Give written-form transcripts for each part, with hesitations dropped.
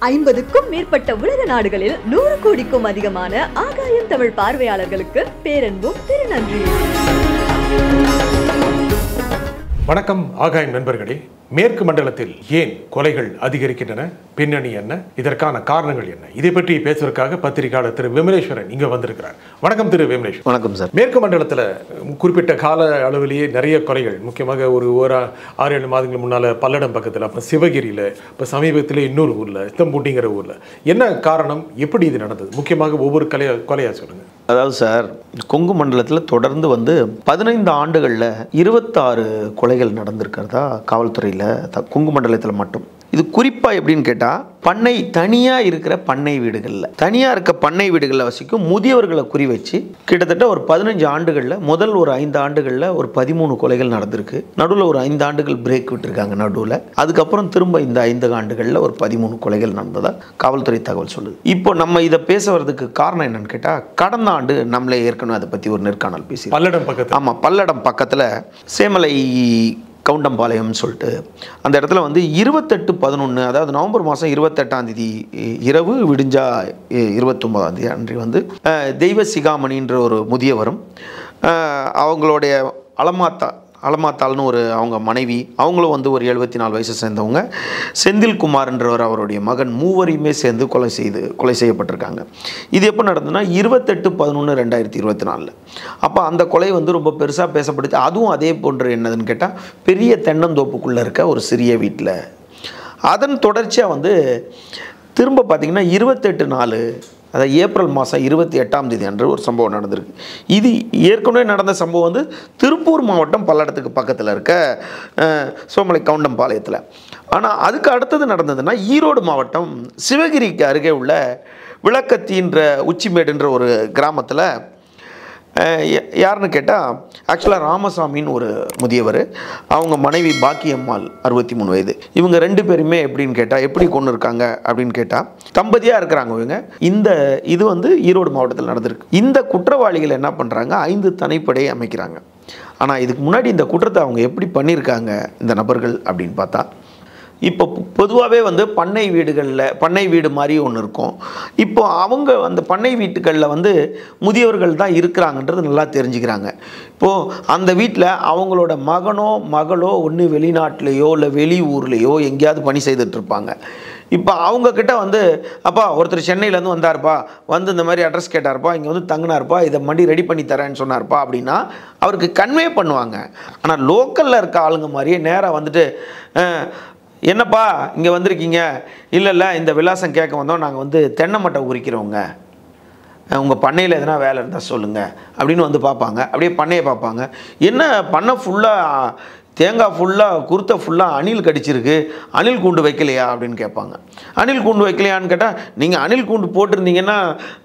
50க்கும் மேற்பட்ட உலக நாடுகளில் 100 கோடிக்கும் அதிகமான ஆகாயம் தமிழ் பார்வையாளர்களுக்கு பேரன்பும் திருநன்றி. வணக்கம் ஆகாயம் நண்பர்களே. மேற்கு மண்டலத்தில் ஏன் கொலைகள் அதிகரிக்கின்றன, பின்னணி என்ன, இதற்கான காரணங்கள் என்ன, இதை பற்றி பேசுவதற்காக பத்திரிகையாளர் திரு விமலேஸ்வரன் இங்க வந்திருக்கிறார். வணக்கம் திரு விமலேஸ்வரன். வணக்கம் சார். மேற்கு மண்டலத்தில் குறிப்பிட்ட கால அளவிலேயே நிறைய கொலைகள், முக்கியமாக ஒரு 6-7 மாதங்கள் முன்னால பல்லடம் பக்கத்தில், அப்போ சிவகிரியில், இப்போ சமீபத்தில் இன்னொரு ஊரில் இத்தம்பூட்டிங்கிற ஊரில் என்ன காரணம், எப்படி இது நடந்தது, முக்கியமாக ஒவ்வொரு கொலையா சொல்லுங்க. அதாவது சார், கொங்கு மண்டலத்தில் தொடர்ந்து 15 ஆண்டுகளில் 26 கொலைகள் நடந்திருக்கிறதா காவல்துறையில் கொங்கு மண்டலத்தில் மட்டும். இது குறிப்பாக எப்படின்னு கேட்டால், பண்ணை தனியாக இருக்கிற பண்ணை வீடுகளில், தனியாக இருக்க பண்ணை வீடுகளில் வசிக்கும் முதியவர்களை குறி வச்சு கிட்டத்தட்ட ஒரு 15 ஆண்டுகளில், முதல் ஒரு 5 ஆண்டுகளில் ஒரு 13 கொலைகள் நடந்திருக்கு. நடுவில் ஒரு 5 ஆண்டுகள் பிரேக் விட்டுருக்காங்க நடுவில். அதுக்கப்புறம் திரும்ப இந்த 5 ஆண்டுகளில் ஒரு 13 கொலைகள் நடந்ததாக காவல்துறை தகவல் சொல்லுது. இப்போ நம்ம இதை பேச வர்றதுக்கு காரணம் என்னன்னு கேட்டால், கடந்த ஆண்டு நம்மளே ஏற்கனவே அதை பற்றி ஒரு நேர்காணல் பேசி, பல்லடம் பக்கத்தில், ஆமாம், பல்லடம் பக்கத்தில் சேமலை கவுண்டம்பாளையம்னு சொல்லிட்டு அந்த இடத்துல 28/11, அதாவது நவம்பர் மாதம் 28ஆம் தேதி இரவு விடிஞ்சா 29ஆம் தேதி அன்று தெய்வ சிகாமணின்ற ஒரு முதியவரும் அவங்களுடைய அலமாத்தாள்னு ஒரு அவங்க மனைவி, அவங்களும் ஒரு 74 வயசு சேர்ந்தவங்க, செந்தில்குமார்ன்றவர் அவருடைய மகன், மூவரையுமே சேர்ந்து கொலை செய்யப்பட்டிருக்காங்க. இது எப்போ நடந்ததுன்னா 28/11/2024. அப்போ அந்த கொலை ரொம்ப பெருசாக பேசப்படுச்சு. அதுவும் அதே போன்று என்னதுன்னு கேட்டால், பெரிய தென்னந்தோப்புக்குள்ளே இருக்க ஒரு சிறிய வீட்டில். அதன் தொடர்ச்சியாக திரும்ப பார்த்திங்கன்னா 28/4, அதாவது ஏப்ரல் மாதம் 28ஆம் தேதி அன்று ஒரு சம்பவம் நடந்திருக்கு. இது ஏற்கனவே நடந்த சம்பவம் திருப்பூர் மாவட்டம் பல்லடத்துக்கு பக்கத்தில் இருக்க சோமலை கவுண்டம்பாளையத்தில். ஆனால் அதுக்கு அடுத்தது நடந்ததுன்னா ஈரோடு மாவட்டம் சிவகிரிக்கு அருகே உள்ள விளக்கத்தின்ற உச்சிமேடுன்ற ஒரு கிராமத்தில் யாருன்னு கேட்டால், ஆக்சுவலாக ராமசாமின்னு ஒரு முதியவர், அவங்க மனைவி பாக்கியம்மாள் 63 வயது. இவங்க 2 பேருமே எப்படின்னு கேட்டால், எப்படி கொண்டு இருக்காங்க அப்படின்னு கேட்டால், தம்பதியாக இருக்கிறாங்க இவங்க. இது ஈரோடு மாவட்டத்தில் நடந்திருக்கு. இந்த குற்றவாளிகள் என்ன பண்ணுறாங்க, 5 தனிப்படை அமைக்கிறாங்க. ஆனால் இதுக்கு முன்னாடி இந்த குற்றத்தை அவங்க எப்படி பண்ணியிருக்காங்க இந்த நபர்கள் அப்படின்னு பார்த்தா, இப்போ பொதுவாகவே பண்ணை வீடுகளில், பண்ணை வீடு மாதிரி ஒன்று இருக்கும். இப்போ அவங்க அந்த பண்ணை வீட்டுகளில் முதியவர்கள் தான் இருக்கிறாங்கன்றது நல்லா தெரிஞ்சுக்கிறாங்க. இப்போது அந்த வீட்டில் அவங்களோட மகனோ மகளோ ஒன்று வெளிநாட்டிலையோ இல்லை வெளியூர்லேயோ எங்கேயாவது பணி செய்துட்ருப்பாங்க. இப்போ அவங்கக்கிட்ட அப்பா ஒருத்தர் சென்னையிலேருந்து வந்தார்ப்பா, இந்த மாதிரி அட்ரஸ் கேட்டார்ப்பா, இங்கே தங்கினார்ப்பா, இதை மண்டி ரெடி பண்ணி தரேன்னு சொன்னார்ப்பா அப்படின்னா அவருக்கு கன்வே பண்ணுவாங்க. ஆனால் லோக்கலில் இருக்க ஆளுங்க மாதிரியே நேராக என்னப்பா இங்கே வந்திருக்கீங்க, இல்லை இந்த விலாசம் கேட்க வந்தோம், நாங்கள் தென்னை மட்டை உரிக்கிறவங்க, உங்கள் பண்ணையில் எதனா வேலை இருந்தால் சொல்லுங்கள் அப்படின்னு பார்ப்பாங்க. அப்படியே பண்ணையை பார்ப்பாங்க. என்ன பண்ணை ஃபுல்லாக தேங்காய் ஃபுல்லாக குருத்தை ஃபுல்லாக அணில் கடிச்சிருக்கு, அணில் கூண்டு வைக்கலையா அப்படின்னு கேட்பாங்க. அணில் கூண்டு வைக்கலையான்னு கேட்டால், நீங்கள் அணில் கூண்டு போட்டிருந்தீங்கன்னா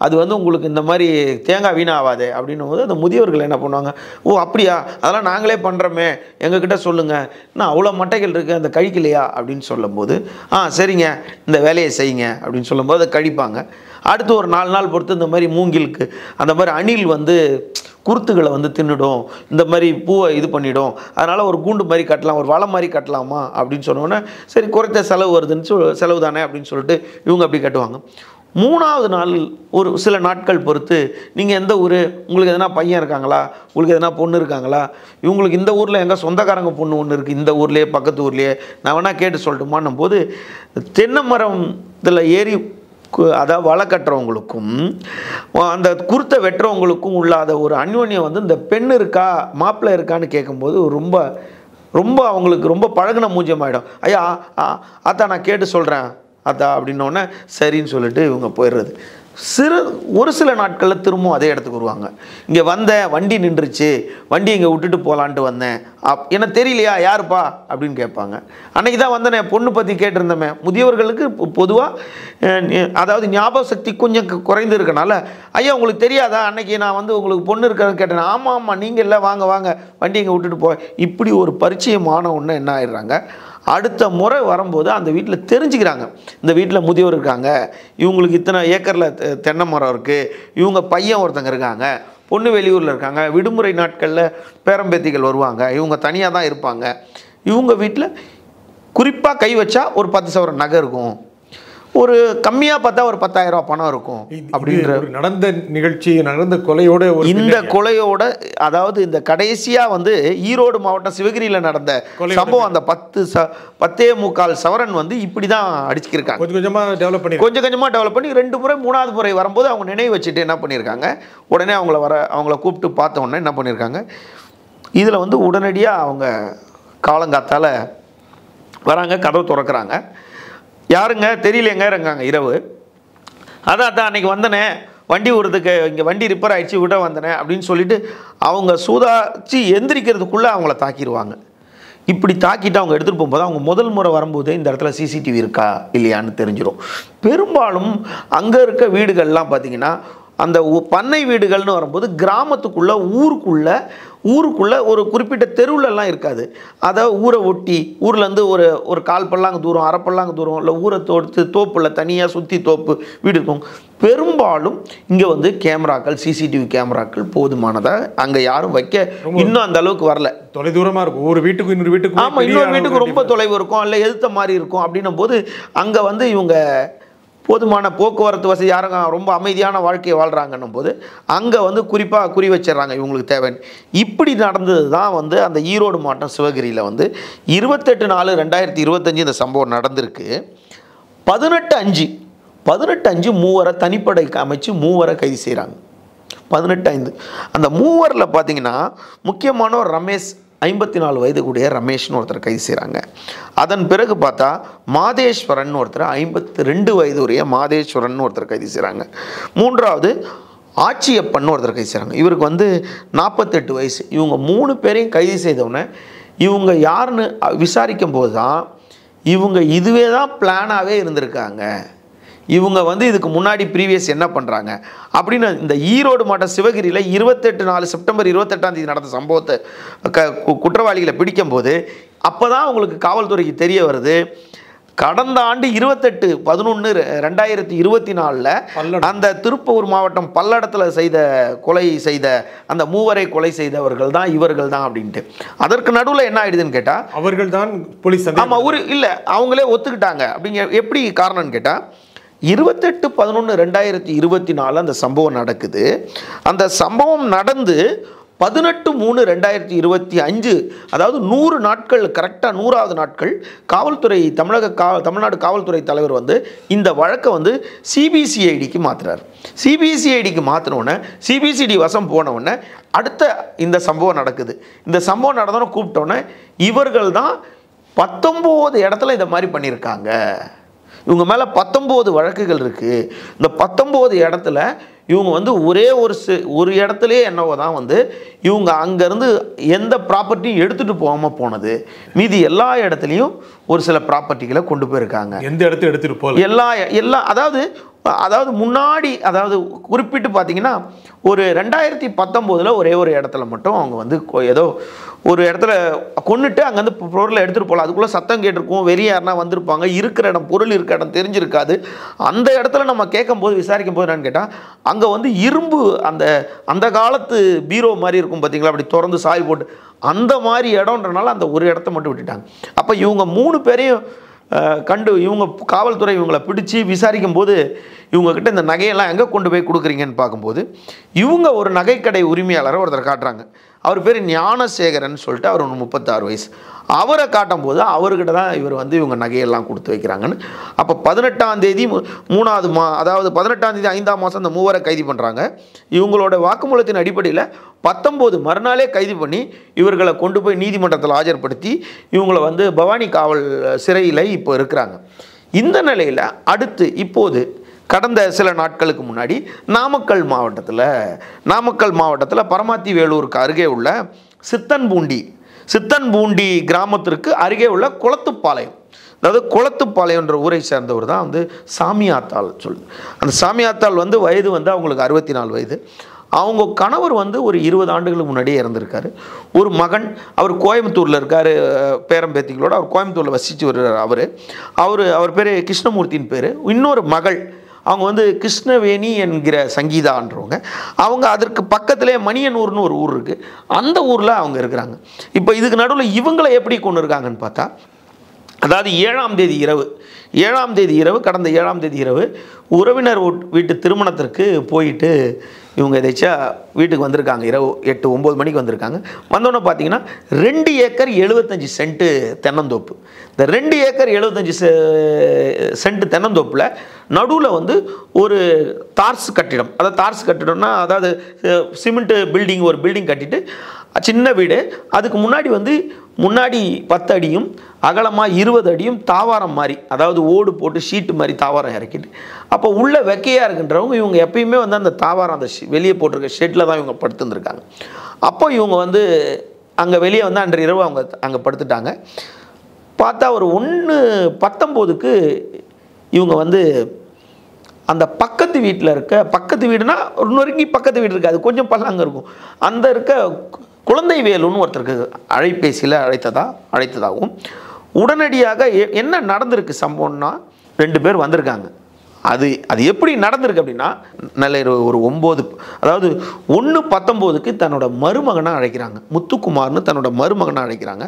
அது உங்களுக்கு இந்த மாதிரி தேங்காய் வீணாகாது அப்படின்னும் போது அந்த முதியவர்கள் என்ன பண்ணுவாங்க, ஓ அப்படியா, அதெல்லாம் நாங்களே பண்ணுறோமே, எங்ககிட்ட சொல்லுங்கள், இன்னும் அவ்வளோ மட்டைகள் இருக்குது, அந்த கழிக்கலையா அப்படின்னு சொல்லும்போது, சரிங்க இந்த வேலையை செய்யுங்க அப்படின்னு சொல்லும்போது அதை கழிப்பாங்க. அடுத்து ஒரு 4 நாள் பொறுத்து இந்த மாதிரி மூங்கிலுக்கு அந்த மாதிரி அணில் குருத்துகளை தின்னுடும், இந்த மாதிரி பூவை இது பண்ணிடும், அதனால் ஒரு கூண்டு மாதிரி கட்டலாம், ஒரு வலை மாதிரி கட்டலாமா அப்படின்னு சொன்னோன்னே, சரி குறைத்த செலவு வருதுன்னு செலவு தானே அப்படின்னு சொல்லிட்டு இவங்க அப்படி கட்டுவாங்க. 3ஆவது நாள் ஒரு சில நாட்கள் பொறுத்து, நீங்கள் எந்த ஊர், உங்களுக்கு எதனா பையன் இருக்காங்களா, உங்களுக்கு எதனா பொண்ணு இருக்காங்களா, இவங்களுக்கு இந்த ஊரில் எங்கே சொந்தக்காரங்க பொண்ணு ஒன்று இருக்குது, இந்த ஊர்லேயே பக்கத்து ஊர்லேயே, நான் வேணால் கேட்டு சொல்லட்டுமான்னும் போது, தென்னை மரம் இதில் ஏறி அதாவது வலை கட்டுறவங்களுக்கும் அந்த குருத்தை வெட்டுறவங்களுக்கும் உள்ளாத ஒரு அந்யோன்யம் இந்த பெண் இருக்கா மாப்பிள்ளை இருக்கான்னு கேட்கும்போது ரொம்ப ரொம்ப அவங்களுக்கு ரொம்ப பழகின மூஞ்சமாயிடும். ஐயா அதான் நான் கேட்டு சொல்கிறேன் அத்தா அப்படின்னோடனே சரின்னு சொல்லிட்டு இவங்க போயிடுறது. ஒரு சில நாட்களில் திரும்பவும் அதே இடத்துக்கு வருவாங்க. இங்கே வண்டி நின்றுச்சு, வண்டி இங்கே விட்டுட்டு போகலான்ட்டு வந்தேன், எனக்கு தெரியலையா யாருப்பா அப்படின்னு கேட்பாங்க. அன்றைக்கி தான் வந்தேனே, பொண்ணு பற்றி கேட்டிருந்தமே. முதியவர்களுக்கு பொதுவாக அதாவது ஞாபக சக்தி கொஞ்சம் குறைந்து இருக்கனால, ஐயா உங்களுக்கு தெரியாதா, அன்றைக்கி நான் உங்களுக்கு பொண்ணு இருக்கிறேன்னு கேட்டேன், ஆமாம் நீங்கள் இல்லை, வாங்க வண்டி இங்கே விட்டுட்டு போ, இப்படி ஒரு பரிச்சயமான ஒன்று என்ன ஆயிடுறாங்க. அடுத்த முறை வரும்போது அந்த வீட்டில் தெரிஞ்சுக்கிறாங்க, இந்த வீட்டில் முதியோர் இருக்காங்க, இவங்களுக்கு இத்தனை ஏக்கரில் தென்னை மரம் இருக்குது, இவங்க பையன் ஒருத்தங்க இருக்காங்க, பொண்ணு வெளியூரில் இருக்காங்க, விடுமுறை நாட்களில் பேரம்பேத்திகள் வருவாங்க, இவங்க தனியாக தான் இருப்பாங்க, இவங்க வீட்டில் குறிப்பாக கை வச்சா ஒரு 10 சவரன் நகை இருக்கும், ஒரு கம்மியாக பார்த்தா ஒரு 10,000 ரூபா பணம் இருக்கும் அப்படின்ற நடந்த நிகழ்ச்சி, நடந்த கொலையோட இந்த கொலையோட, அதாவது இந்த கடைசியாக வந்து ஈரோடு மாவட்டம் சிவகிரியில் நடந்த சம்பவம், அந்த 10.25 சவரன் வந்து இப்படி தான் அடிச்சுக்கிருக்காங்க. கொஞ்சம் கொஞ்சமாக டெவலப் பண்ணி 2 முறை 3வது முறை வரும்போது அவங்க நினைவு வச்சுட்டு என்ன பண்ணியிருக்காங்க, உடனே அவங்கள கூப்பிட்டு பார்த்த உடனே என்ன பண்ணியிருக்காங்க, இதில் வந்து உடனடியாக அவங்க காலங்காத்தால் வராங்க, கதவு திறக்கிறாங்க. யாருங்க தெரியலையங்க இருக்காங்க இரவு. அதான் அன்றைக்கி வந்தனே, வண்டி விடுறதுக்கு இங்கே வண்டி ரிப்பேர் ஆகிடுச்சு விட வந்தனே அப்படின்னு சொல்லிட்டு அவங்க சூதாச்சு எந்திரிக்கிறதுக்குள்ளே அவங்கள தாக்கிடுவாங்க. இப்படி தாக்கிட்டு அவங்க எடுத்துகிட்டு போகும்போது அவங்க முதல் முறை வரும்போது இந்த இடத்துல சிசிடிவி இருக்கா இல்லையான்னு தெரிஞ்சிடும். பெரும்பாலும் அங்கே இருக்க வீடுகள்லாம் பார்த்திங்கன்னா அந்த பண்ணை வீடுகள்னு வரும்போது கிராமத்துக்குள்ளே ஊருக்குள்ளே ஒரு குறிப்பிட்ட தெருவுலலாம் இருக்காது. அதாவது ஊரை ஒட்டி ஊர்லேருந்து ஒரு 1/4 பல்லாங்கு தூரம் 1/2 பல்லாங்கு தூரம் இல்லை ஊரை தோப்பில் தனியாக சுற்றி தோப்பு வீடு இருக்கும். பெரும்பாலும் இங்கே வந்து கேமராக்கள், சிசிடிவி கேமராக்கள் போதுமானதாக அங்கே யாரும் வைக்க இன்னும் அந்த அளவுக்கு வரல. தொலைதூரமாக இருக்கும். ஒரு வீட்டுக்கு இன்னொரு வீட்டுக்கு, ஆமாம், இன்னொரு வீட்டுக்கு ரொம்ப தொலைவு இருக்கும், இல்லை எதிர்த்த மாதிரி இருக்கும். அப்படின்னும் போது அங்கே வந்து இவங்க போதுமான போக்குவரத்து வசதி, யாரும் ரொம்ப அமைதியான வாழ்க்கையை வாழ்கிறாங்கன்னும் போது அங்கே வந்து குறிப்பாக குறி வச்சிடறாங்க இவங்களுக்கு தேவைன்னு. இப்படி நடந்தது தான் வந்து அந்த ஈரோடு மாவட்டம் சிவகிரியில் வந்து 28/4/2025 இந்த சம்பவம் நடந்திருக்கு. 18/5 மூவரை தனிப்படை அமைச்சு மூவரை கைது செய்கிறாங்க. 18/5 அந்த மூவரில் பார்த்தீங்கன்னா முக்கியமானவர் ரமேஷ், 54 வயது கூடிய ரமேஷ்னு ஒருத்தர் கைது செய்கிறாங்க. அதன் பிறகு பார்த்தா மாதேஸ்வரன் ஒருத்தர், 52 வயது உடைய மாதேஸ்வரன் ஒருத்தர் கைது செய்கிறாங்க. 3வது ஆச்சியப்பன் ஒருத்தர் கைது செய்கிறாங்க. இவருக்கு வந்து 48 வயசு. இவங்க 3 பேரையும் கைது செய்தவுடனே இவங்க யாருன்னு விசாரிக்கும் போது தான் இவங்க இதுவே தான் பிளானாகவே இருந்திருக்காங்க. இவங்க வந்து இதுக்கு முன்னாடி ப்ரீவியஸ் என்ன பண்ணுறாங்க அப்படின்னு இந்த ஈரோடு மாவட்டம் சிவகிரியில் 28 செப்டம்பர் 28 நடந்த சம்பவத்தை குற்றவாளிகளை பிடிக்கும்போது அப்போ தான் அவங்களுக்கு காவல்துறைக்கு தெரிய வருது, கடந்த ஆண்டு 28/11/2024 அந்த திருப்பூர் மாவட்டம் பல்லடத்தில் கொலை செய்த அந்த மூவரை கொலை செய்தவர்கள் தான் இவர்கள் தான் அப்படின்ட்டு. அதற்கு நடுவில் என்ன ஆயிடுதுன்னு கேட்டால் அவர்கள் தான் போலீஸ், ஆமாம், இல்லை அவங்களே ஒத்துக்கிட்டாங்க. அப்படிங்க எப்படி காரணம்னு கேட்டால் 28/11/2024 அந்த சம்பவம் நடக்குது. அந்த சம்பவம் நடந்து 18/3/2025, அதாவது 100 நாட்கள், கரெக்டாக 100வது நாட்கள் காவல்துறை தமிழ்நாடு காவல்துறை தலைவர் வந்து இந்த வழக்கை வந்து சிபிசிஐடிக்கு மாற்றுறார். சிபிசிஐடிக்கு மாற்றினோடனே சிபிசிடி வசம் போனவுடனே அடுத்த இந்த சம்பவம் நடக்குது. இந்த சம்பவம் நடந்தோன்னே கூப்பிட்டோன்னே இவர்கள் தான் 19 இடத்துல இதை மாதிரி பண்ணியிருக்காங்க. இவங்க மேலே 19 வழக்குகள் இருக்குது. இந்த 19 இடத்துல இவங்க வந்து ஒரே ஒரு இடத்துலையே என்னவோ தான் வந்து இவங்க அங்கேருந்து எந்த ப்ராப்பர்ட்டியும் எடுத்துகிட்டு போகாமல் போனது. மீதி எல்லா இடத்துலையும் ஒரு சில ப்ராப்பர்ட்டிகளை கொண்டு போயிருக்காங்க. எந்த இடத்துல எடுத்துகிட்டு போகல, எல்லா அதாவது முன்னாடி, அதாவது குறிப்பிட்டு பார்த்தீங்கன்னா ஒரு 2019 ஒரே ஒரு இடத்துல மட்டும் அவங்க வந்து ஏதோ ஒரு இடத்துல கொண்டுட்டு அங்கேருந்து பொருளை எடுத்துகிட்டு போகலாம். அதுக்குள்ளே சத்தம் கேட்டிருக்கும், வெளியே யாருனா வந்திருப்பாங்க, இருக்கிற இடம், பொருள் இருக்கிற இடம் தெரிஞ்சிருக்காது. அந்த இடத்துல நம்ம கேட்கும்போது விசாரிக்கும் போது என்னன்னு கேட்டால் அங்கே வந்து இரும்பு அந்த காலத்து பீரோ மாதிரி இருக்கும் பார்த்தீங்களா, அப்படி திறந்து சாய் போட்டு அந்த மாதிரி இடம்ன்றனால அந்த ஒரு இடத்த மட்டும் விட்டுட்டாங்க. அப்போ இவங்க 3 பேரையும் இவங்க காவல்துறை இவங்களை பிடிச்சி விசாரிக்கும் போது இவங்கக்கிட்ட இந்த நகையெல்லாம் எங்கே கொண்டு போய் கொடுக்குறீங்கன்னு பார்க்கும்போது இவங்க ஒரு நகைக்கடை உரிமையாளரை ஒருத்தர் காட்டுறாங்க. அவர் பேர் ஞானசேகரன் சொல்லிட்டு, அவர் 36 வயசு. அவரை காட்டும் போது அவர்கிட்ட தான் இவர் வந்து இவங்க நகையெல்லாம் கொடுத்து வைக்கிறாங்கன்னு. அப்போ 18ஆம் தேதி 3வது அதாவது 18ஆம் தேதி 5ஆம் மாதம் அந்த மூவரை கைது பண்ணுறாங்க. இவங்களோட வாக்குமூலத்தின் அடிப்படையில் 19 மறுநாளே கைது பண்ணி இவர்களை கொண்டு போய் நீதிமன்றத்தில் ஆஜர்படுத்தி இவங்களை வந்து பவானி காவல் சிறையில் இப்போ இருக்கிறாங்க. இந்த நிலையில் அடுத்து இப்போது கடந்த சில நாட்களுக்கு முன்னாடி நாமக்கல் மாவட்டத்தில் பரமாத்தி வேலூருக்கு அருகே உள்ள சித்தன்பூண்டி கிராமத்திற்கு அருகே உள்ள குளத்துப்பாளையம், அதாவது குளத்துப்பாளையம்ன்ற ஊரை சேர்ந்தவர் தான் வந்து சாமியாத்தாள் சொல்லுது. அந்த சாமியாத்தாள் வந்து வயது வந்து அவங்களுக்கு 64 வயது. அவங்க கணவர் வந்து ஒரு 20 ஆண்டுகளுக்கு முன்னாடியே இறந்துருக்காரு. ஒரு மகன், அவர் கோயம்புத்தூரில் இருக்கார், பேரம்பேத்திகளோடு அவர் கோயம்புத்தூரில் வசித்து வருகிறார். அவர் பேர் கிருஷ்ணமூர்த்தின்னு பேர். இன்னொரு மகள், அவங்க வந்து கிருஷ்ணவேணி என்கிற சங்கீதான்றவங்க. அவங்க அதற்கு பக்கத்திலே மணியனூர்னு ஒரு ஊர் இருக்குது, அந்த ஊரில் அவங்க இருக்கிறாங்க. இப்போ இதுக்கு நடுவில் இவங்களை எப்படி கொண்டு இருக்காங்கன்னு பார்த்தா அதாவது 7ஆம் தேதி இரவு கடந்த 7ஆம் தேதி இரவு உறவினர் வீட்டு திருமணத்திற்கு போயிட்டு இவங்க எதாச்சா வீட்டுக்கு வந்திருக்காங்க. இரவு 8-9 மணிக்கு வந்திருக்காங்க. வந்தோன்னே பார்த்தீங்கன்னா 2 ஏக்கர் 75 சென்ட்டு தென்னந்தோப்பு. இந்த 2 ஏக்கர் 75 சென்ட் தென்னந்தோப்பில் நடுவில் வந்து ஒரு தார்ஸ் கட்டிடம், அதாவது தார்ஸ் கட்டிடம்னா அதாவது சிமெண்ட் பில்டிங், ஒரு பில்டிங் கட்டிட்டு சின்ன வீடு, அதுக்கு முன்னாடி 10 அடியும் அகலமாக 20 அடியும் தாவாரம் மாதிரி, அதாவது ஓடு போட்டு ஷீட்டு மாதிரி தாவாரம் இறக்கிட்டு, அப்போ உள்ள வெக்கையாக இருக்குன்றவங்க இவங்க எப்பயுமே வந்து அந்த தாவாரம் அந்த வெளியே போட்டிருக்க ஷெட்டில் தான் இவங்க படுத்துருந்துருக்காங்க. அப்போ இவங்க வந்து அங்கே வெளியே வந்து அன்று இரவு அவங்க அங்கே படுத்துட்டாங்க. பார்த்தா ஒரு 1:19க்கு இவங்க வந்து அந்த பக்கத்து வீட்டில் இருக்க, பக்கத்து வீடுனா இன்னொரு பக்கத்து வீடு இருக்காது, கொஞ்சம் பல்லாங்க இருக்கும், அந்த இருக்க குழந்தை வேலுன்னு ஒருத்தருக்கு அழைப்பேசியில் அழைத்ததாகவும் உடனடியாக என்ன நடந்திருக்கு சம்பவம்னா 2 பேர் வந்திருக்காங்க. அது எப்படி நடந்திருக்கு அப்படின்னா, நல்ல ஒரு 9, அதாவது 1:19க்கு தன்னோட மருமகனை அழைக்கிறாங்க. முத்துக்குமார்னு தன்னோட மருமகனை அழைக்கிறாங்க.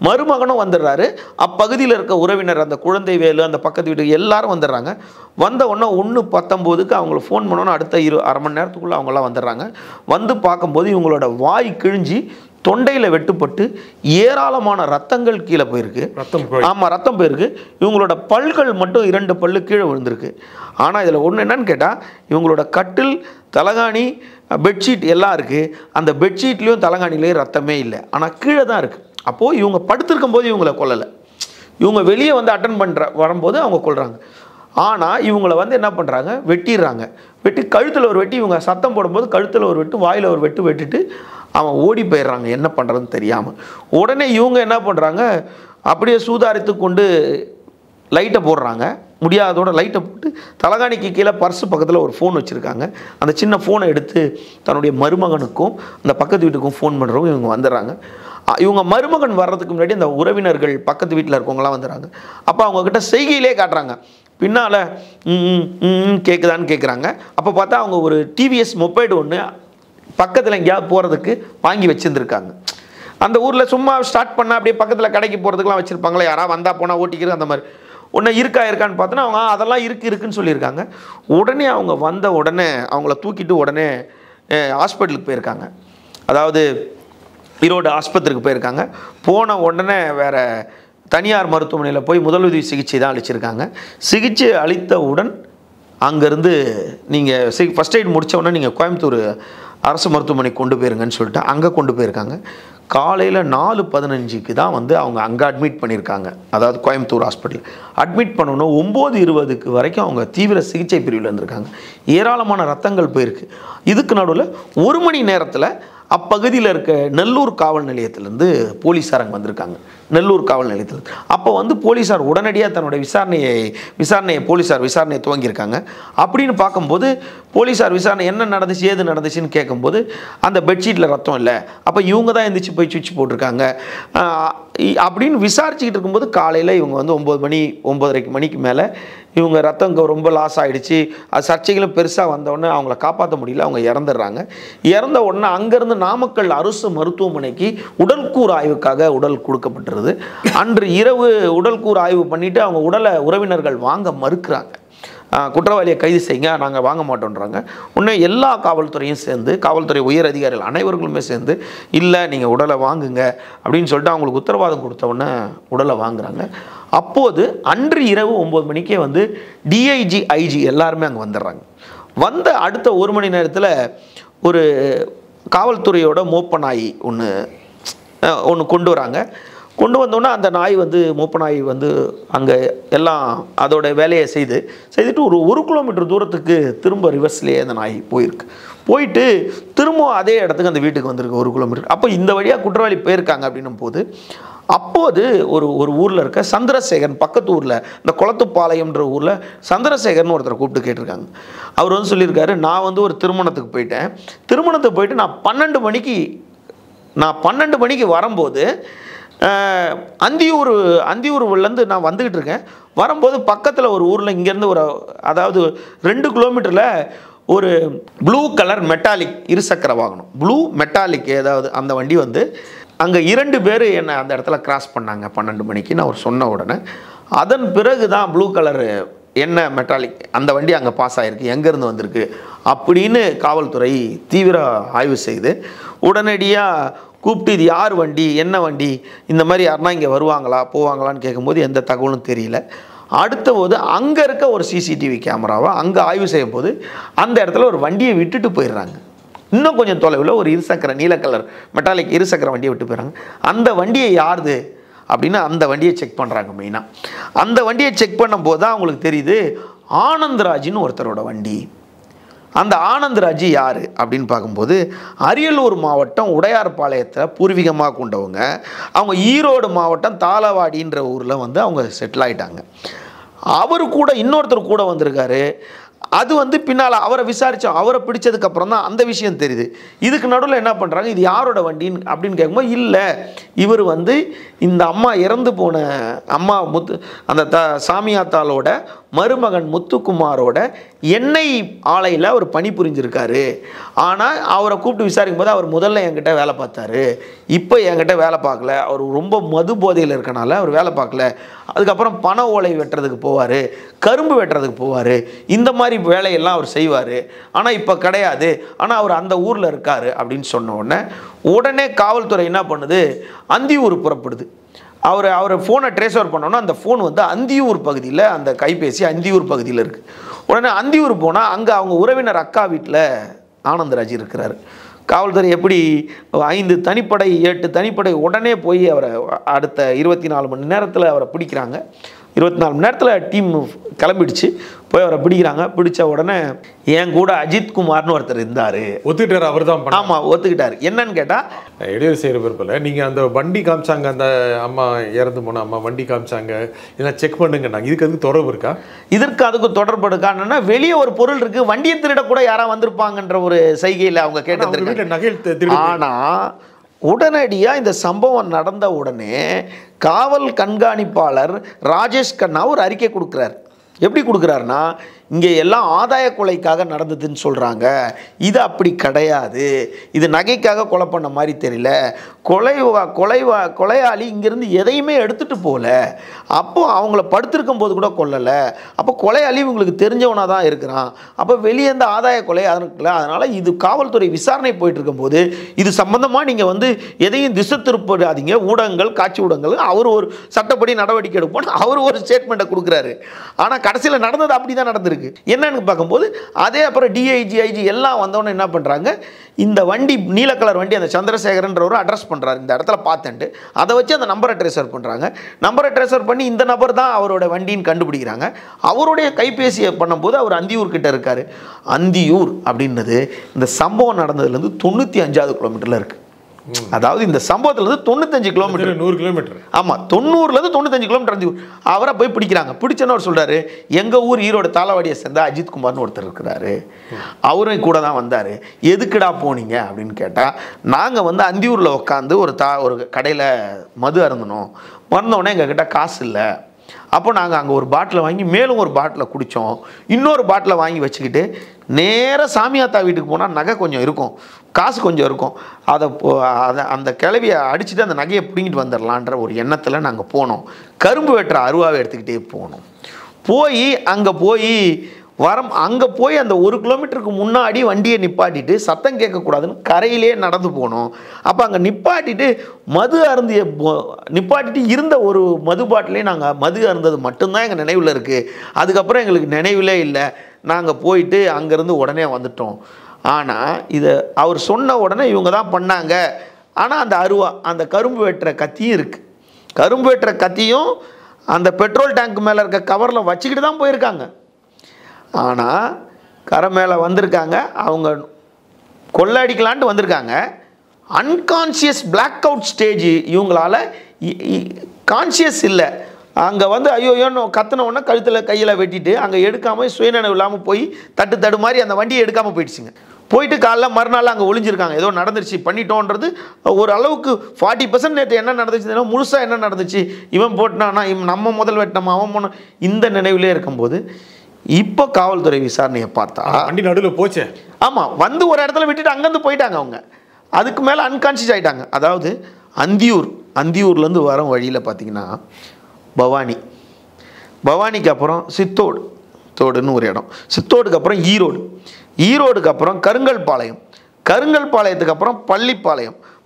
மருமகனும் வந்துடுறாரு. அப்பகுதியில் இருக்க உறவினர், அந்த குழந்தை வேலு, அந்த பக்கத்து வீட்டுக்கு எல்லாரும் வந்துடுறாங்க. வந்த உடனே 1:19க்கு அவங்களுக்கு ஃபோன் பண்ணோன்னா அடுத்த அரை மணி நேரத்துக்குள்ளே அவங்களாம் வந்துடுறாங்க. வந்து பார்க்கும்போது இவங்களோட வாய் கிழிஞ்சி தொண்டையில் வெட்டுப்பட்டு ஏராளமான ரத்தங்கள் கீழே போயிருக்கு. ஆமாம், ரத்தம் போயிருக்கு. இவங்களோட பல்கள் மட்டும் 2 பல்லு கீழே விழுந்திருக்கு. ஆனால் இதில் ஒன்று என்னன்னு கேட்டால், இவங்களோட கட்டில், தலகாணி, பெட்ஷீட் எல்லாம் இருக்குது. அந்த பெட்ஷீட்லேயும் தலகாணிலையும் ரத்தமே இல்லை, ஆனால் கீழே தான் இருக்குது. அப்போது இவங்க படுத்திருக்கும் போது இவங்களை கொல்லலை, இவங்க வெளியே வந்து அட்டன் வரும்போது அவங்க கொல்றாங்க. ஆனால் இவங்களை வந்து என்ன பண்ணுறாங்க, வெட்டிடுறாங்க. வெட்டி கழுத்தில் ஒரு வெட்டி, இவங்க சத்தம் போடும்போது கழுத்தில் ஒரு வெட்டு, வாயில் ஒரு வெட்டிட்டு அவன் ஓடி போயிடுறாங்க, என்ன பண்ணுறதுன்னு தெரியாமல். உடனே இவங்க என்ன பண்ணுறாங்க, அப்படியே சூதாரித்து கொண்டு லைட்டை போடுறாங்க. முடியாதோட லைட்டை போட்டு தலகாணிக்கு கீழே பர்ஸு பக்கத்தில் ஒரு ஃபோன் வச்சுருக்காங்க. அந்த சின்ன ஃபோனை எடுத்து தன்னுடைய மருமகனுக்கும் அந்த பக்கத்து வீட்டுக்கும் ஃபோன் பண்ணுறவங்க இவங்க வந்துடுறாங்க. இவங்க மருமகன் வர்றதுக்கு முன்னாடி அந்த உறவினர்கள் பக்கத்து வீட்டில் இருக்கவங்களாம் வந்துடுறாங்க. அப்போ அவங்கக்கிட்ட செய்கையிலே காட்டுறாங்க. பின்னால் கேட்குதான்னு கேட்குறாங்க. அப்போ பார்த்தா அவங்க ஒரு டிவிஎஸ் மொபைல் ஒன்று பக்கத்தில் எங்கேயாவது போகிறதுக்கு வாங்கி வச்சுருந்துருக்காங்க. அந்த ஊரில் சும்மா ஸ்டார்ட் பண்ணால் அப்படியே பக்கத்தில் கடைக்கு போகிறதுக்குலாம் வச்சுருப்பாங்களே, யாராவது வந்தால் போனால் ஓட்டிக்கிறது அந்த மாதிரி. ஒன்று இருக்கான்னு பார்த்தோன்னா அவங்க அதெல்லாம் இருக்குன்னு சொல்லியிருக்காங்க. உடனே அவங்க வந்த உடனே அவங்கள தூக்கிட்டு உடனே ஹாஸ்பிட்டலுக்கு போயிருக்காங்க. அதாவது ஈரோடு ஆஸ்பத்திரிக்கு போயிருக்காங்க. போன உடனே வேறு தனியார் மருத்துவமனையில் போய் முதலுதவி சிகிச்சை தான் அளிச்சிருக்காங்க. சிகிச்சை அளித்தவுடன் அங்கேருந்து நீங்கள் ஃபஸ்ட் எய்ட் முடித்த உடனே நீங்கள் கோயம்புத்தூர் அரசு மருத்துவமனைக்கு கொண்டு போயிருங்கன்னு சொல்லிட்டு அங்கே கொண்டு போயிருக்காங்க. காலையில் 4:15க்கு தான் வந்து அவங்க அங்கே அட்மிட் பண்ணியிருக்காங்க. அதாவது கோயம்புத்தூர் ஹாஸ்பிட்டல் அட்மிட் பண்ணோன்னா 9:20க்கு வரைக்கும் அவங்க தீவிர சிகிச்சை பிரிவில் இருந்திருக்காங்க. ஏராளமான ரத்தங்கள் போயிருக்கு. இதுக்கு நடுவில் 1 மணி நேரத்தில் அப்பகுதியில் இருக்க நெல்லூர் காவல் நிலையத்திலேருந்து போலீஸார் அங்கே வந்திருக்காங்க. நெல்லூர் காவல் நிலையத்தில் அப்போ வந்து போலீஸார் உடனடியாக தன்னுடைய விசாரணையை விசாரணையை துவங்கியிருக்காங்க. அப்படின்னு பார்க்கும்போது போலீஸார் விசாரணை என்ன நடந்துச்சு ஏது நடந்துச்சுன்னு கேட்கும்போது அந்த பெட்ஷீட்டில் ரத்தம் இல்லை, அப்போ இவங்க தான் எந்திரிச்சு போய் சுவிட்ச் போட்டிருக்காங்க அப்படின்னு விசாரிச்சுக்கிட்டு இருக்கும்போது காலையில் இவங்க வந்து 9:30 மணிக்கு மேலே இவங்க ரத்தம் ரொம்ப லாஸ் ஆகிடுச்சு. அது சர்ச்சைகளும் பெருசாக வந்தவுடனே அவங்கள காப்பாற்ற முடியல, அவங்க இறந்துடுறாங்க. இறந்த உடனே அங்கேருந்து நாமக்கல் அரசு மருத்துவமனைக்கு உடல்கூறு ஆய்வுக்காக உடல் கொடுக்கப்பட்டுருது. அன்று இரவு உடல்கூறு ஆய்வு பண்ணிவிட்டு அவங்க உடலை உறவினர்கள் வாங்க மறுக்கிறாங்க. குற்றவாளியை கைது செய்யுங்க, நாங்கள் வாங்க மாட்டோன்றாங்க. உடனே எல்லா காவல்துறையும் சேர்ந்து, காவல்துறை உயர் அதிகாரிகள் அனைவர்களுமே சேர்ந்து இல்லை நீங்கள் உடலை வாங்குங்க அப்படின்னு சொல்லிட்டு அவங்களுக்கு உத்தரவாதம் கொடுத்த உடனே உடலை வாங்குறாங்க. அப்போது அன்று இரவு 9 மணிக்கே வந்து டிஐஜி ஐஜி எல்லாருமே அங்கே வந்துடுறாங்க. வந்த அடுத்த 1 மணி நேரத்தில் ஒரு காவல்துறையோட மோப்ப நாய் ஒன்று கொண்டு வராங்க. கொண்டு வந்தோன்னா அந்த நாய் வந்து மோப்ப நாய் வந்து அங்கே எல்லாம் அதோட வேலையை செய்துட்டு ஒரு 1 கிலோமீட்டர் தூரத்துக்கு திரும்ப ரிவர்ஸ்லேயே அந்த நாய் போயிட்டு திரும்ப அதே இடத்துக்கு அந்த வீட்டுக்கு வந்திருக்கு 1 கிலோமீட்டர். அப்போ இந்த வழியாக குற்றவாளி போயிருக்காங்க அப்படின்னும் போது அப்போது ஒரு ஊரில் இருக்க சந்திரசேகரன், பக்கத்து ஊரில் இந்த குளத்துப்பாளையம்ன்ற ஊரில் சந்திரசேகர்னு ஒருத்தரை கூப்பிட்டு கேட்டிருக்காங்க. அவர் வந்து சொல்லியிருக்காரு, நான் வந்து ஒரு திருமணத்துக்கு போயிட்டு நான் 12 மணிக்கு வரும்போது அந்தியூர்லேருந்து நான் வந்துக்கிட்டு இருக்கேன். வரும்போது பக்கத்தில் ஒரு ஊரில் இங்கேருந்து அதாவது 2 கிலோமீட்டரில் ஒரு ப்ளூ கலர் மெட்டாலிக் இருசக்கர வாகனம், ப்ளூ மெட்டாலிக் ஏதாவது அந்த வண்டி வந்து அங்கே 2 பேர் என்னை அந்த இடத்துல கிராஸ் பண்ணாங்க 12 மணிக்கு நான் அவர் சொன்ன உடனே. அதன் பிறகு தான் ப்ளூ கலரு என்ன மெட்டாலிக் அந்த வண்டி அங்கே பாஸ் ஆகிருக்கு, எங்கேருந்து வந்திருக்கு அப்படின்னு காவல்துறை தீவிர ஆய்வு செய்து உடனடியாக கூப்பிட்டு இது யார் வண்டி, என்ன வண்டி, இந்த மாதிரி யாருன்னா இங்கே வருவாங்களா போவாங்களான்னு கேட்கும்போது எந்த தகவலும் தெரியல. அடுத்த போது அங்கே இருக்க ஒரு சிசிடிவி கேமராவை அங்கே ஆய்வு செய்யும் போது அந்த இடத்துல ஒரு வண்டியை விட்டுட்டு போயிடுறாங்க. இன்னும் கொஞ்சம் தொலைவில் ஒரு இருசக்கர நீல கலர் மெட்டாலிக் இருசக்கர வண்டியை விட்டு போயிடுறாங்க. அந்த வண்டியை யாருது அப்படின்னு அந்த வண்டியை செக் பண்ணுறாங்க. மெயினாக அந்த வண்டியை செக் பண்ணும்போது தான் அவங்களுக்கு தெரியுது ஆனந்த்ராஜின்னு ஒருத்தரோட வண்டி. அந்த ஆனந்த்ராஜ் யார் அப்படின்னு பார்க்கும்போது அரியலூர் மாவட்டம் உடையார்பாளையத்தில் பூர்வீகமாக கொண்டவங்க. அவங்க ஈரோடு மாவட்டம் தாளவாடின்ற ஊரில் வந்து அவங்க செட்டில் ஆகிட்டாங்க. அவர் கூட இன்னொருத்தர் கூட வந்திருக்காரு. அது வந்து பின்னால் அவரை விசாரித்தோம். அவரை பிடிச்சதுக்கப்புறம் தான் அந்த விஷயம் தெரியுது. இதுக்கு நடுவில் என்ன பண்ணுறாங்க, இது யாரோட வண்டின்னு அப்படின்னு கேட்கும்போது இல்லை, இவர் வந்து இந்த அம்மா இறந்து போன அம்மா அந்த சாமியாத்தாளோட மருமகன் முத்துக்குமாரோட எண்ணெய் ஆலையில் அவர் பணி புரிஞ்சிருக்காரு. ஆனால் அவரை கூப்பிட்டு விசாரிக்கும் போது அவர் முதல்ல என்கிட்ட வேலை பார்த்தாரு, இப்போ என்கிட்ட வேலை பார்க்கல, அவர் ரொம்ப மது போதையில் இருக்கனால அவர் வேலை பார்க்கல. அதுக்கப்புறம் பனை ஓலை வெட்டுறதுக்கு போவார், கரும்பு வெட்டுறதுக்கு போவார், இந்த மாதிரி வேலையெல்லாம் அவர் செய்வார். ஆனால் இப்போ கிடையாது, ஆனால் அவர் அந்த ஊரில் இருக்கார் அப்படின்னு சொன்ன உடனே காவல்துறை என்ன பண்ணுது, அந்தியூர் புறப்படுது. அவர் ஃபோனை ட்ரேஸ் ஓவர் பண்ணோன்னா அந்த ஃபோன் வந்து அந்தியூர் பகுதியில், அந்த கைபேசி அந்தியூர் பகுதியில் இருக்குது. உடனே அந்தியூர் போனால் அங்கே அவங்க உறவினர் அக்கா வீட்டில் ஆனந்த்ராஜ் இருக்கிறார். காவல்துறை எப்படி 5 தனிப்படை 8 தனிப்படை உடனே போய் அவரை அடுத்த 24 மணி நேரத்தில் அவரை பிடிக்கிறாங்க. 24 மணி நேரத்தில் டீம் கிளம்பிடுச்சு. போய் அவரை பிடிக்கிறாங்க. பிடிச்ச உடனே என் கூட அஜித் குமார்னு ஒருத்தர் இருந்தார். ஒத்துக்கிட்டார் அவர் தான்? ஆமாம், ஒத்துக்கிட்டார். என்னன்னு கேட்டால் இடையூறு செய்கிற பிறப்பில் நீங்கள் அந்த வண்டி காமிச்சாங்க, அந்த அம்மா இறந்து போன அம்மா வண்டி காமிச்சாங்க, இதெல்லாம் செக் பண்ணுங்கண்ணா. இதுக்கு அதுக்கு தொடர்பு இருக்கா? இதற்கு அதுக்கு தொடர்பு இருக்கான்னா வெளியே ஒரு பொருள் இருக்குது, வண்டியை திருட கூட யாராவது வந்திருப்பாங்கன்ற ஒரு செய்கையில் அவங்க கேட்டு. ஆனால் உடனடியாக இந்த சம்பவம் நடந்த உடனே காவல் கண்காணிப்பாளர் ராஜேஷ் கண்ணா ஒரு அறிக்கை கொடுக்குறார். எப்படி கொடுக்குறாருன்னா, இங்கே எல்லாம் ஆதாய கொலைக்காக நடந்ததுன்னு சொல்கிறாங்க, இது அப்படி கிடையாது, இது நகைக்காக கொலை பண்ண மாதிரி தெரியல, கொலையாளி இங்கேருந்து எதையுமே எடுத்துகிட்டு போகல, அப்போது அவங்கள படுத்திருக்கும் போது கூட கொல்லலை, அப்போ கொலையாளி உங்களுக்கு தெரிஞ்சவனாக தான் இருக்கிறான், அப்போ வெளியே இந்த ஆதாய கொலை இருக்குல்ல, அதனால் இது காவல்துறை விசாரணை போயிட்டு இருக்கும்போது இது சம்மந்தமாக நீங்கள் வந்து எதையும் திசை திருப்பாதீங்க, ஊடகங்கள் காட்சி ஊடகங்கள், அவர் ஒரு சட்டப்படி நடவடிக்கை எடுப்போம் அவர் ஒரு ஸ்டேட்மெண்ட்டை கொடுக்குறாரு. ஆனால் கடைசியில் நடந்தது அப்படி தான் நடந்திருக்கு. என்னன்னு பார்க்கும்போது அதே அப்புறம் டிஐஜி ஐஜி எல்லாம் வந்தவொடனே என்ன பண்ணுறாங்க, இந்த வண்டி நீல கலர் வண்டி அந்த சந்திரசேகரன்றவர் அட்ரஸ் பண்ணுறாரு, இந்த இடத்துல பார்த்துட்டு அதை வச்சு அந்த நம்பரை ட்ரேசர் பண்ணுறாங்க. நம்பரை ட்ரேசர் பண்ணி இந்த நபர் தான் அவரோட வண்டின்னு கண்டுபிடிக்கிறாங்க. அவருடைய கைபேசியை பண்ணும்போது அவர் அந்தியூர் கிட்ட இருக்கார். அந்தியூர் அப்படின்றது இந்த சம்பவம் நடந்ததுலேருந்து 95வது கிலோமீட்டரில் இருக்குது. அதாவது இந்த சம்பவத்திலிருந்து 95 கிலோமீட்டர், 100 கிலோமீட்டர். ஆமாம், 90லேருந்து 95 கிலோமீட்டர் அந்தியூர். அவரை போய் பிடிக்கிறாங்க. பிடிச்சன்னு அவர் சொல்கிறாரு, எங்கள் ஊர் ஈரோடு தாளவாடியை சேர்ந்த அஜித் குமார்னு ஒருத்தர் இருக்கிறாரு, அவரும் கூட தான் வந்தார், எதுக்குடா போனீங்க அப்படின்னு கேட்டால், நாங்கள் வந்து அந்தியூரில் உட்காந்து ஒரு கடையில் மது அருந்தணும், மறந்தோடனே எங்ககிட்ட காசு இல்லை, அப்போ நாங்கள் அங்கே ஒரு பாட்டிலை வாங்கி மேலும் ஒரு பாட்டிலை குடித்தோம், இன்னொரு பாட்டிலை வாங்கி வச்சுக்கிட்டு நேராக சாமியாத்தா வீட்டுக்கு போனால் நகை கொஞ்சம் இருக்கும், காசு கொஞ்சம் இருக்கும், அதை அந்த கிளவியை அடிச்சுட்டு அந்த நகையை பிடிங்கிட்டு வந்துடலான்ற ஒரு எண்ணத்தில் நாங்கள் போனோம். கரும்பு வெட்டுற அருவாவை எடுத்துக்கிட்டே போனோம். அங்கே போய் அந்த 1 கிலோமீட்டருக்கு முன்னாடி வண்டியை நிப்பாட்டிட்டு சத்தம் கேட்கக்கூடாதுன்னு கரையிலே நடந்து போனோம். அப்போ அங்கே நிப்பாட்டிட்டு நிப்பாட்டிட்டு இருந்த ஒரு மது பாட்டிலே நாங்கள் மது அருந்தது மட்டும்தான் எங்கள் நினைவில் இருக்குது. அதுக்கப்புறம் எங்களுக்கு நினைவிலே இல்லை. நாங்கள் போயிட்டு அங்கேருந்து உடனே வந்துட்டோம். ஆனால் இதை அவர் சொன்ன உடனே இவங்க தான் பண்ணாங்க. ஆனால் அந்த அந்த கரும்பு வெட்டுற கத்தியும் இருக்குது. கரும்பு வெட்டுற கத்தியும் அந்த பெட்ரோல் டேங்க் மேலே இருக்க கவரில் வச்சுக்கிட்டு தான் போயிருக்காங்க. ஆனால் கரை மேலே வந்திருக்காங்க, அவங்க கொள்ளடிக்கலான்ட்டு வந்திருக்காங்க. அன்கான்ஷியஸ் பிளாக் அவுட் ஸ்டேஜ், இவங்களால கான்ஷியஸ் இல்லை. அங்கே வந்து ஐயோயோன்னு கத்தின உடனே கழுத்தில் கையில் வெட்டிட்டு அங்கே எடுக்காமல் சுயநினைவு இல்லாமல் போய் தட்டு மாதிரி அந்த வண்டியை எடுக்காமல் போயிடுச்சுங்க. போயிட்டு காலைல மறுநாள் அங்கே ஒளிஞ்சிருக்காங்க. ஏதோ நடந்துருச்சு பண்ணிட்டோன்றது ஒரு அளவுக்கு 40% நேற்று என்ன நடந்துச்சுன்னா முழுசாக என்ன நடந்துச்சு, இவன் போட்டானா, நம்ம முதல் வெட்டமா, அவன் போன இந்த நினைவிலே இருக்கும்போது இப்போ காவல்துறை விசாரணையை பார்த்தா வண்டி நடுவில் போச்சு. ஆமாம், வந்து ஒரு இடத்துல விட்டுட்டு அங்கேருந்து போயிட்டாங்க அவங்க. அதுக்கு மேலே அன்கான்ஷியஸ் ஆகிட்டாங்க. அதாவது அந்தியூர்லேருந்து வர வழியில் பார்த்திங்கன்னா பவானிக்கு அப்புறம் தோடுன்னு ஒரு இடம், சித்தோடுக்கு அப்புறம் ஈரோடுக்கு அப்புறம் கருங்கல்பாளையத்துக்கு அப்புறம்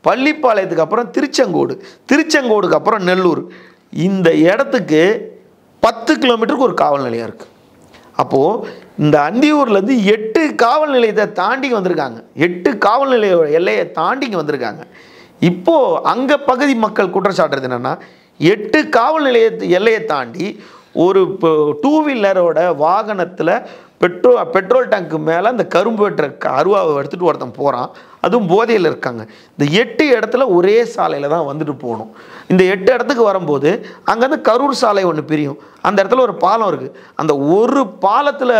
பள்ளிப்பாளையத்துக்கு அப்புறம் திருச்செங்கோடுக்கு அப்புறம் நெல்லூர். இந்த இடத்துக்கு 10 கிலோமீட்டருக்கு ஒரு காவல் நிலையம் இருக்குது. அப்போது இந்த அந்தியூர்லேருந்து 8 காவல் நிலையத்தை தாண்டி வந்திருக்காங்க. 8 காவல் நிலைய எல்லையை தாண்டிங்க வந்திருக்காங்க. இப்போது அங்கே பகுதி மக்கள் குற்றச்சாட்டுறது என்னென்னா, 8 காவல் நிலையத்து எல்லையை தாண்டி ஒரு 2 வீலரோட வாகனத்தில் பெட்ரோல் டேங்க்கு மேலே அந்த கரும்பு வெட்டுற அருவாவை எடுத்துகிட்டு ஒருத்தன் போகிறான், அதுவும் போதையில் இருக்காங்க. இந்த 8 இடத்துல ஒரே சாலையில் தான் வந்துட்டு போகணும். இந்த 8 இடத்துக்கு வரும்போது அங்கேருந்து கரூர் சாலை ஒன்று பிரியும், அந்த இடத்துல ஒரு பாலம் இருக்குது. அந்த ஒரு பாலத்தில்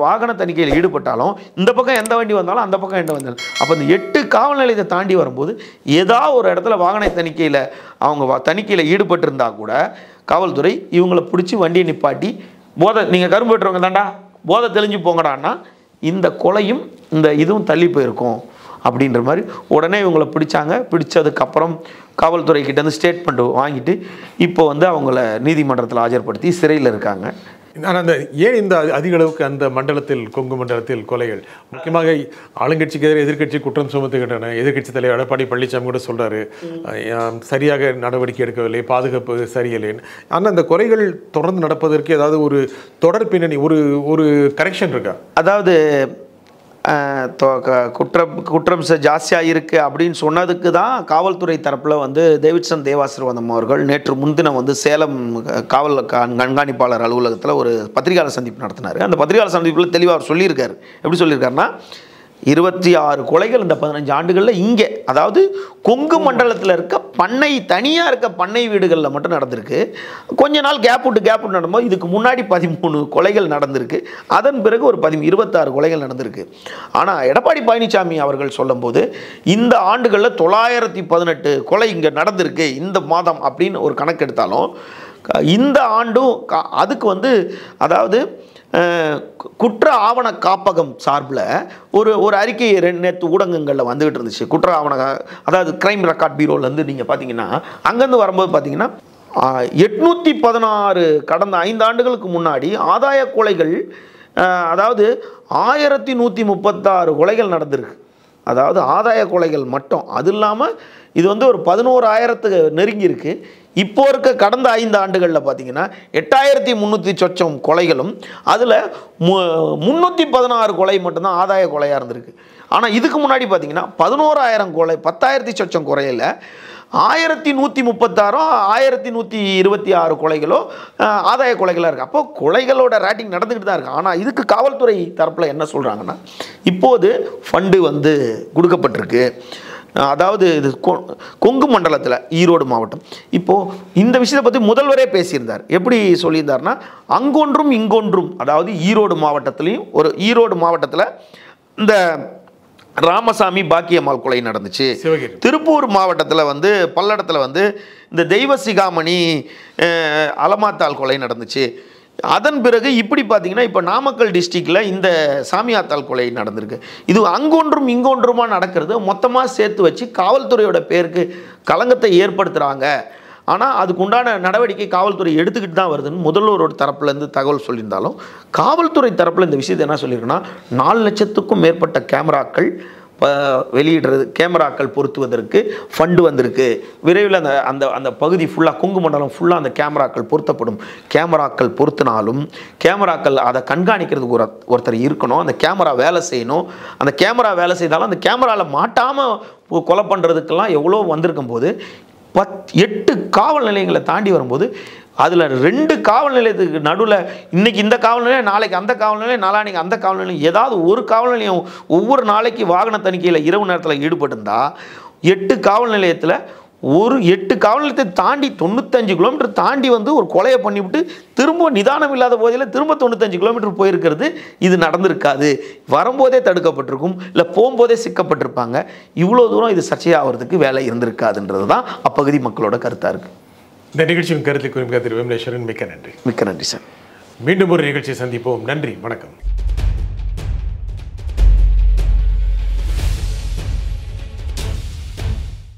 வாகன தணிக்கையில் ஈடுபட்டாலும் இந்த பக்கம் எந்த வண்டி வந்தாலும் அந்த பக்கம் எந்த வந்தாலும், அப்போ இந்த 8 காவல் நிலையத்தை தாண்டி வரும்போது ஏதாவது ஒரு இடத்துல வாகன தணிக்கையில் அவங்க தணிக்கையில் ஈடுபட்டிருந்தா கூட காவல்துறை இவங்களை பிடிச்சி வண்டியை நிப்பாட்டி, நீங்கள் கரும்பு வெட்டுறவங்க தாண்டா, போதை தெளிஞ்சு போங்கடான்னா இந்த கொலையும் இந்த இதுவும் தள்ளி போயிருக்கும் அப்படின்ற மாதிரி உடனே இவங்களை பிடிச்சதுக்கப்புறம் காவல்துறை கிட்டேருந்து ஸ்டேட்மெண்ட் வாங்கிட்டு இப்போ அவங்கள நீதிமன்றத்தில் ஆஜர்படுத்தி சிறையில் இருக்காங்க. ஆனால் ஏன் அதிக அளவுக்கு அந்த மண்டலத்தில், கொங்கு மண்டலத்தில் கொலைகள் முக்கியமாக ஆளுங்கட்சிக்கு எதிராக எதிர்கட்சி குற்றம் சுமத்துகின்றன. எதிர்கட்சி தலைவர் எடப்பாடி பழனிசாமி கூட சொல்கிறாரு, சரியாக நடவடிக்கை எடுக்கவில்லை, பாதுகாப்பு சரியில்லைன்னு. ஆனால் அந்த கொலைகள் தொடர்ந்து நடப்பதற்கு ஏதாவது ஒரு தொடர் பின்னணி, ஒரு கரெக்ஷன் இருக்கா? அதாவது குற்றம் ஜாஸ்தியாக இருக்குது அப்படின்னு சொன்னதுக்கு தான் காவல்துறை தரப்பில் டேவிட்சன் தேவாசீர்வாதம் அவர்கள் நேற்று முன்தினம் சேலம் காவல் கண்காணிப்பாளர் அலுவலகத்தில் ஒரு பத்திரிகையாளர் சந்திப்பு நடத்தினார். அந்த பத்திரிகையாளர் சந்திப்பில் தெளிவாக அவர் சொல்லியிருக்காரு. எப்படி சொல்லியிருக்காருன்னா, 26 கொலைகள் இந்த 15 ஆண்டுகளில் இங்கே, அதாவது கொங்கு மண்டலத்தில் தனியாக இருக்க பண்ணை வீடுகளில் மட்டும் நடந்திருக்கு. கொஞ்ச நாள் கேப் விட்டு நடந்தோம். இதுக்கு முன்னாடி 13 கொலைகள் நடந்திருக்கு. அதன் பிறகு ஒரு 26 கொலைகள் நடந்திருக்கு. ஆனால் எடப்பாடி பழனிசாமி அவர்கள் சொல்லும்போது இந்த ஆண்டுகளில் 918 கொலை இங்கே நடந்திருக்கு இந்த மாதம் அப்படின்னு ஒரு கணக்கு எடுத்தாலும், இந்த ஆண்டும் அதுக்கு அதாவது குற்ற ஆவண காப்பகம் சார்பில் ஒரு அறிக்கை நேற்று ஊடகங்களில் வந்துகிட்டு இருந்துச்சு. குற்ற ஆவண, அதாவது கிரைம் ரெக்கார்ட் பியூரோலேருந்து நீங்கள் பார்த்தீங்கன்னா, அங்கேருந்து வரும்போது பார்த்தீங்கன்னா 816 கடந்த 5 ஆண்டுகளுக்கு முன்னாடி ஆதாய கொலைகள், அதாவது 1136 கொலைகள் நடந்திருக்கு. அதாவது ஆதாய கொலைகள் மட்டும். அது இல்லாமல் இது ஒரு 11,000 நெருங்கி இருக்கு. இப்போ இருக்க கடந்த 5 ஆண்டுகளில் பார்த்தீங்கன்னா 8,300 சொச்சம் கொலைகளும் அதில் 316 கொலை மட்டும்தான் ஆதாய கொலையாக இருந்திருக்கு. ஆனால் இதுக்கு முன்னாடி பார்த்தீங்கன்னா 11,000 கொலை, 10,000 சொச்சம் கொலையில் 1,136 1,126 கொலைகளோ ஆதாய கொலைகளாக இருக்குது. அப்போ கொலைகளோட ரேட்டிங் நடந்துக்கிட்டு தான் இருக்குது. ஆனால் இதுக்கு காவல்துறை தரப்பில் என்ன சொல்கிறாங்கன்னா, இப்போது ஃபண்டு கொடுக்கப்பட்டிருக்கு. அதாவது இது கொங்கு மண்டலத்தில் ஈரோடு மாவட்டம். இப்போது இந்த விஷயத்தை பற்றி முதல்வரே பேசியிருந்தார். எப்படி சொல்லியிருந்தார்னா, அங்கொன்றும் இங்கொன்றும், அதாவது ஈரோடு மாவட்டத்தில் இந்த ராமசாமி பாக்கியம்மாள் கொலை நடந்துச்சு. திருப்பூர் மாவட்டத்தில் பல்லடத்தில் இந்த தெய்வ சிகாமணி அலமாத்தாள் கொலை நடந்துச்சு. அதன் பிறகு இப்படி பார்த்தீங்கன்னா இப்போ நாமக்கல் டிஸ்ட்ரிக்டில் இந்த சாமியாத்தாள் கொலை நடந்திருக்கு. இது அங்கொன்றும் இங்கொன்றுமா நடக்கிறது. மொத்தமாக சேர்த்து வச்சு காவல்துறையோட பேருக்கு களங்கத்தை ஏற்படுத்துகிறாங்க. ஆனால் அதுக்கு உண்டான நடவடிக்கை காவல்துறை எடுத்துக்கிட்டு தான் வருதுன்னு முதல்வரோட தரப்புலேருந்து தகவல் சொல்லியிருந்தாலும், காவல்துறை தரப்பில் இந்த விஷயத்தை என்ன சொல்லியிருக்குன்னா, 4 லட்சத்துக்கும் மேற்பட்ட கேமராக்கள் கேமராக்கள் பொருத்துவதற்கு ஃபண்டு வந்திருக்கு. விரைவில் அந்த பகுதி ஃபுல்லாக, கொங்கு மண்டலம் ஃபுல்லாக அந்த கேமராக்கள் பொருத்தப்படும். கேமராக்கள் பொருத்தினாலும் கேமராக்கள் அதை கண்காணிக்கிறதுக்கு ஒருத்தர் இருக்கணும். அந்த கேமரா வேலை செய்யணும். அந்த கேமரா வேலை செய்தாலும் அந்த கேமராவில் மாட்டாமல் கொலை பண்ணுறதுக்கெல்லாம் எவ்வளோ வந்திருக்கும் போது 8 காவல் நிலையங்களை தாண்டி வரும்போது அதில் 2 காவல் நிலையத்துக்கு நடுவில் இன்றைக்கி இந்த காவல் நிலையம், நாளைக்கு அந்த காவல் நிலையம், நாளானிக்கு அந்த காவல் நிலையம், ஏதாவது ஒரு காவல் நிலையம் ஒவ்வொரு நாளைக்கு வாகன தணிக்கையில் இரவு நேரத்தில் ஈடுபட்டிருந்தால் 8 காவல் நிலையத்தில் 8 காவல் நிலையத்தை தாண்டி 95 கிலோமீட்டர் தாண்டி ஒரு கொலையை பண்ணிவிட்டு திரும்ப நிதானம் இல்லாத போதில் திரும்ப 95 கிலோமீட்டர் போயிருக்கிறது. இது நடந்திருக்காது. வரும்போதே தடுக்கப்பட்டிருக்கும், இல்லை போகும்போதே சிக்கப்பட்டிருப்பாங்க. இவ்வளோ தூரம் இது சர்ச்சையாகிறதுக்கு வேலை இருந்திருக்காதுன்றது தான் அப்பகுதி மக்களோட கருத்தாக இருக்குது. இந்த நிகழ்ச்சியின் கருத்தை குறிப்பிட்ட திரு விமலேஸ்வரன் மிக்க நன்றி. மிக்க நன்றி சார். மீண்டும் ஒரு நிகழ்ச்சியை சந்திப்போம். நன்றி, வணக்கம்.